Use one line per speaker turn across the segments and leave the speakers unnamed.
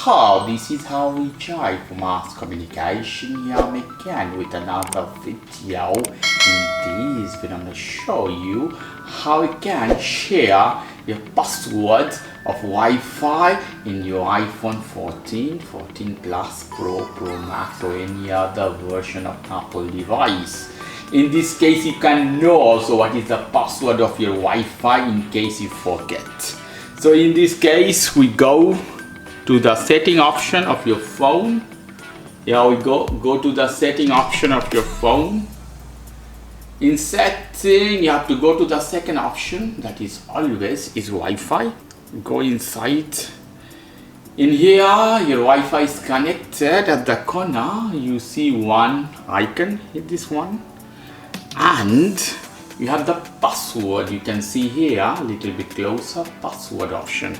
So this is how we try for mass communication here again with another video. In this video I'm going to show you how you can share your password of Wi-Fi in your iPhone 14, 14 Plus, Pro, Pro Max or any other version of Apple device. In this case you can know also what is the password of your Wi-Fi in case you forget. So in this case we go to the setting option of your phone. Here we go to the setting option of your phone. In setting you have to go to the second option, that is always is Wi-Fi. Go inside. In here your Wi-Fi is connected. At the corner you see one icon, hit this one, and you have the password. You can see here a little bit closer, password option.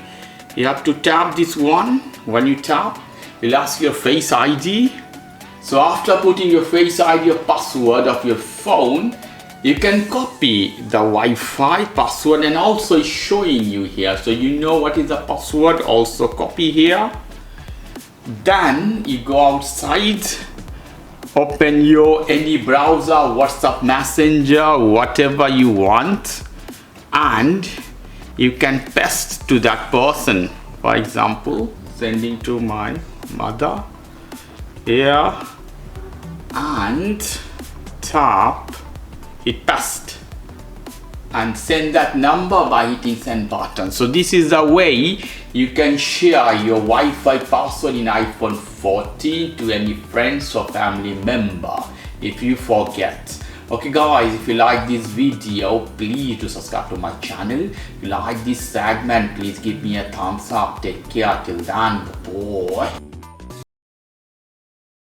You have to tap this one. When you tap, you'll ask your Face ID. So after putting your Face ID, your password of your phone, you can copy the Wi-Fi password, and also it's showing you here, so you know what is the password. Also copy here. Then you go outside, open your any browser, WhatsApp Messenger, whatever you want, and you can paste to that person. For example, sending to my mother here, and tap, hit paste, and send that number by hitting send button. So this is the way you can share your Wi-Fi password in iPhone 14 to any friends or family member if you forget. Okay guys, if you like this video, please do subscribe to my channel. If you like this segment, please give me a thumbs up. Take care till then, boy.